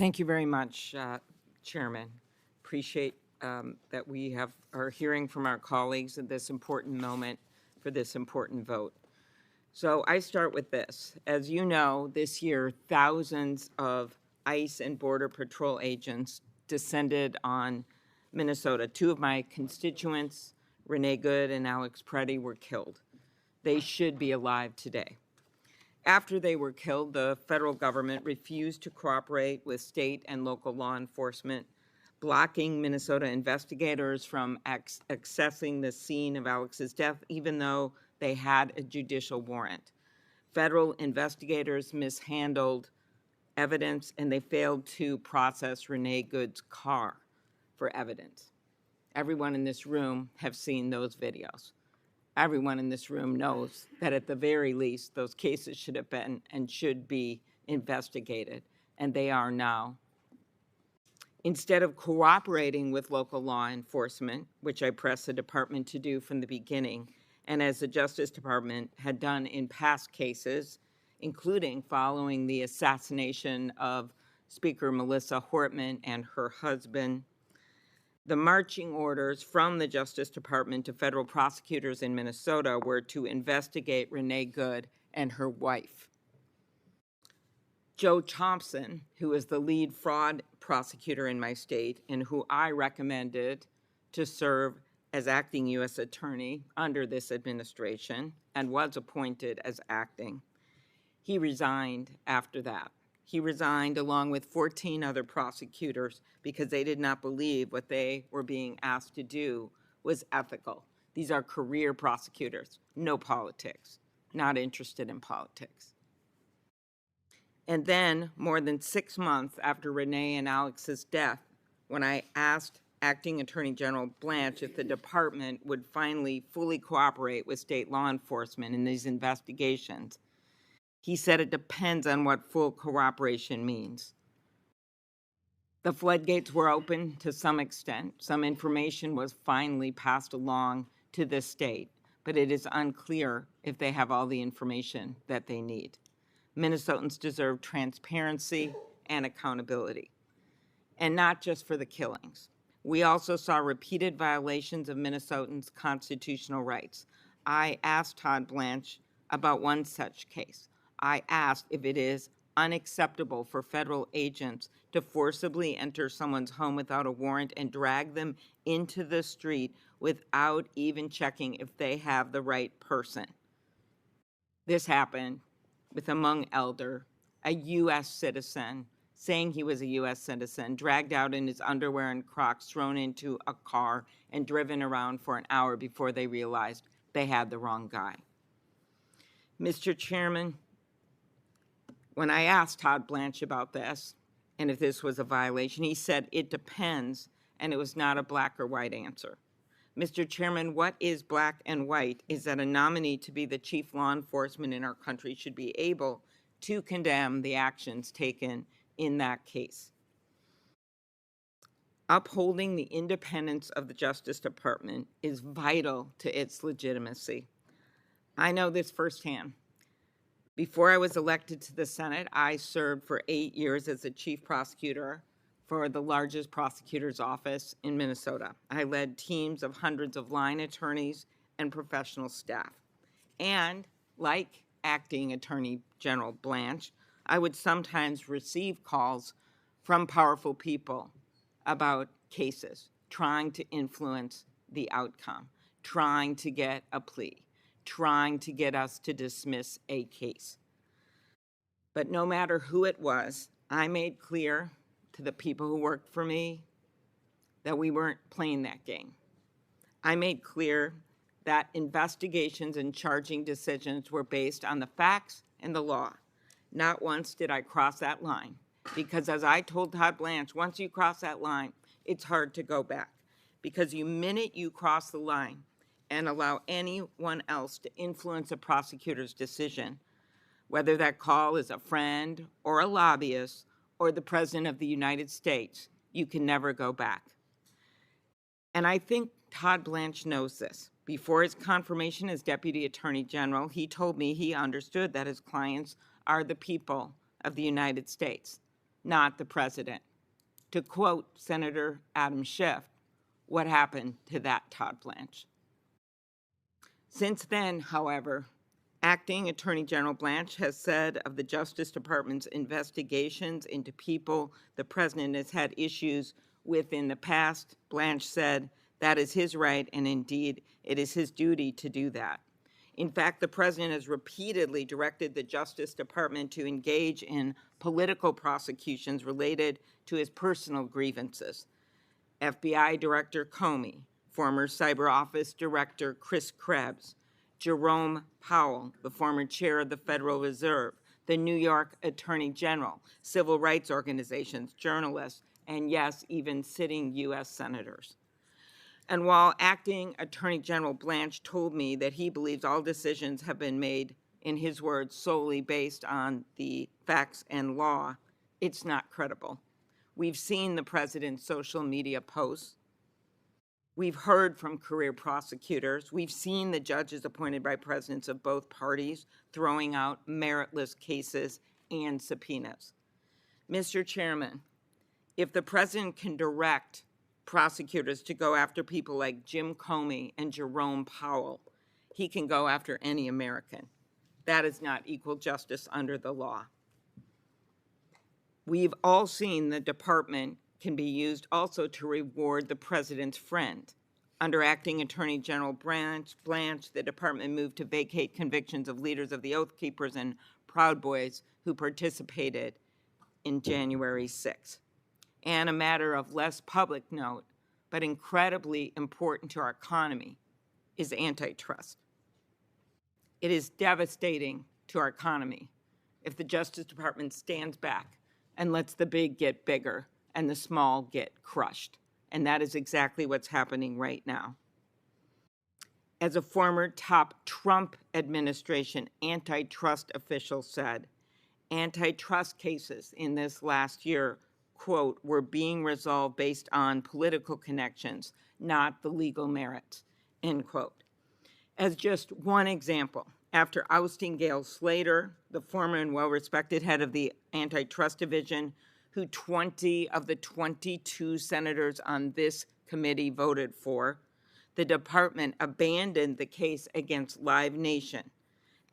Thank you very much, Chairman. Appreciate that we are hearing from our colleagues at this important moment for this important vote. So I start with this. As you know, this year, thousands of ICE and Border Patrol agents descended on Minnesota. Two of my constituents, Renee Good and Alex Preddy, were killed. They should be alive today. After they were killed, the federal government refused to cooperate with state and local law enforcement, blocking Minnesota investigators from accessing the scene of Alex's death, even though they had a judicial warrant. Federal investigators mishandled evidence, and they failed to process Renee Good's car for evidence. Everyone in this room have seen those videos. Everyone in this room knows that at the very least, those cases should have been and should be investigated, and they are now. Instead of cooperating with local law enforcement, which I pressed the department to do from the beginning, and as the Justice Department had done in past cases, including following the assassination of Speaker Melissa Hortman and her husband, the marching orders from the Justice Department to federal prosecutors in Minnesota were to investigate Renee Good and her wife. Joe Thompson, who is the lead fraud prosecutor in my state and who I recommended to serve as acting U.S. attorney under this administration and was appointed as acting, he resigned after that. He resigned along with 14 other prosecutors because they did not believe what they were being asked to do was ethical. These are career prosecutors, no politics, not interested in politics. And then, more than 6 months after Renee and Alex's death, when I asked Acting Attorney General Blanche if the department would finally fully cooperate with state law enforcement in these investigations, he said it depends on what full cooperation means. The floodgates were open to some extent. Some information was finally passed along to the state, but it is unclear if they have all the information that they need. Minnesotans deserve transparency and accountability, and not just for the killings. We also saw repeated violations of Minnesotans' constitutional rights. I asked Todd Blanche about one such case. I asked if it is unacceptable for federal agents to forcibly enter someone's home without a warrant and drag them into the street without even checking if they have the right person. This happened with a Hmong elder, a U.S. citizen, saying he was a U.S. citizen, dragged out in his underwear and Crocs, thrown into a car, and driven around for an hour before they realized they had the wrong guy. Mr. Chairman, when I asked Todd Blanche about this, and if this was a violation, he said it depends, and it was not a black or white answer. Mr. Chairman, what is black and white is that a nominee to be the chief law enforcement in our country should be able to condemn the actions taken in that case. Upholding the independence of the Justice Department is vital to its legitimacy. I know this firsthand. Before I was elected to the Senate, I served for 8 years as the chief prosecutor for the largest prosecutor's office in Minnesota. I led teams of hundreds of line attorneys and professional staff. And like Acting Attorney General Blanche, I would sometimes receive calls from powerful people about cases, trying to influence the outcome, trying to get a plea, trying to get us to dismiss a case. But no matter who it was, I made clear to the people who worked for me that we weren't playing that game. I made clear that investigations and charging decisions were based on the facts and the law. Not once did I cross that line, because as I told Todd Blanche, once you cross that line, it's hard to go back, because the minute you cross the line and allow anyone else to influence a prosecutor's decision, whether that call is a friend or a lobbyist or the President of the United States, you can never go back. And I think Todd Blanche knows this. Before his confirmation as Deputy Attorney General, he told me he understood that his clients are the people of the United States. not the president. To quote Senator Adam Schiff, what happened to that Todd Blanche? Since then, however, Acting Attorney General Blanche has said of the Justice Department's investigations into people the president has had issues with in the past, Blanche said that is his right, and indeed, it is his duty to do that. In fact, the president has repeatedly directed the Justice Department to engage in political prosecutions related to his personal grievances. FBI Director Comey, former Cyber Office Director Chris Krebs, Jerome Powell, the former chair of the Federal Reserve, the New York Attorney General, civil rights organizations, journalists, and yes, even sitting U.S. senators. And while Acting Attorney General Blanche told me that he believes all decisions have been made, in his words, solely based on the facts and law, it's not credible. We've seen the president's social media posts. We've heard from career prosecutors. We've seen the judges appointed by presidents of both parties throwing out meritless cases and subpoenas. Mr. Chairman, if the president can direct prosecutors to go after people like Jim Comey and Jerome Powell, he can go after any American. That is not equal justice under the law. We've all seen the department can be used also to reward the president's friend. Under Acting Attorney General Blanche, the department moved to vacate convictions of leaders of the Oath Keepers and Proud Boys who participated in January 6th. And a matter of less public note, but incredibly important to our economy, is antitrust. It is devastating to our economy if the Justice Department stands back and lets the big get bigger and the small get crushed. And that is exactly what's happening right now. As a former top Trump administration antitrust official said, antitrust cases in this last year, quote, were being resolved based on political connections, not the legal merits, end quote. As just one example, after ousting Gail Slater, the former and well-respected head of the Antitrust Division, who 20 of the 22 senators on this committee voted for, the department abandoned the case against Live Nation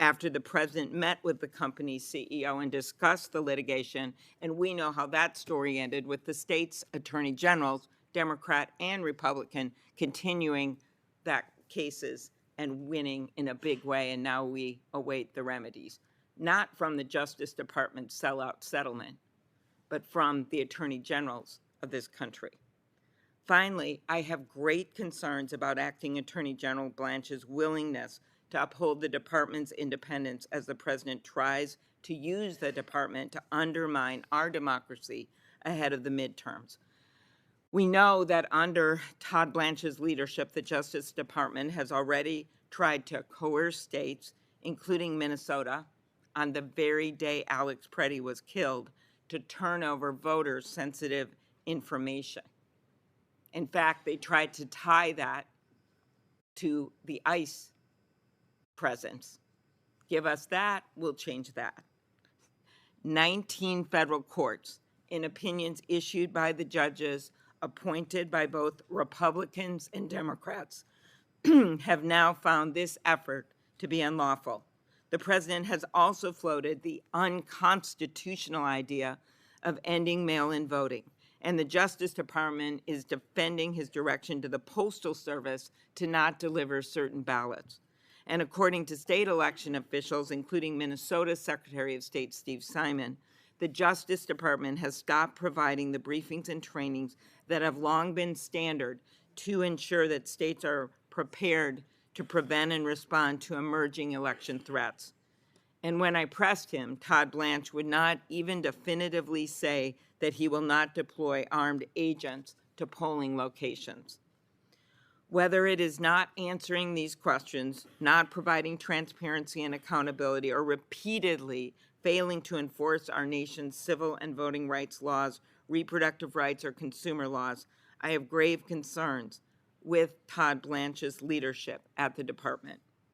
after the president met with the company's CEO and discussed the litigation, and we know how that story ended with the state's attorney generals, Democrat and Republican, continuing that cases and winning in a big way, and now we await the remedies, not from the Justice Department's sellout settlement, but from the attorney generals of this country. Finally, I have great concerns about Acting Attorney General Blanche's willingness to uphold the department's independence as the president tries to use the department to undermine our democracy ahead of the midterms. We know that under Todd Blanche's leadership, the Justice Department has already tried to coerce states, including Minnesota, on the very day Alex Preddy was killed, to turn over voters' sensitive information. In fact, they tried to tie that to the ICE presence. Give us that, we'll change that. 19 federal courts, in opinions issued by the judges appointed by both Republicans and Democrats, have now found this effort to be unlawful. The president has also floated the unconstitutional idea of ending mail-in voting, and the Justice Department is defending his direction to the Postal Service to not deliver certain ballots. And according to state election officials, including Minnesota's Secretary of State Steve Simon, the Justice Department has stopped providing the briefings and trainings that have long been standard to ensure that states are prepared to prevent and respond to emerging election threats. And when I pressed him, Todd Blanche would not even definitively say that he will not deploy armed agents to polling locations. Whether it is not answering these questions, not providing transparency and accountability, or repeatedly failing to enforce our nation's civil and voting rights laws, reproductive rights, or consumer laws, I have grave concerns with Todd Blanche's leadership at the department.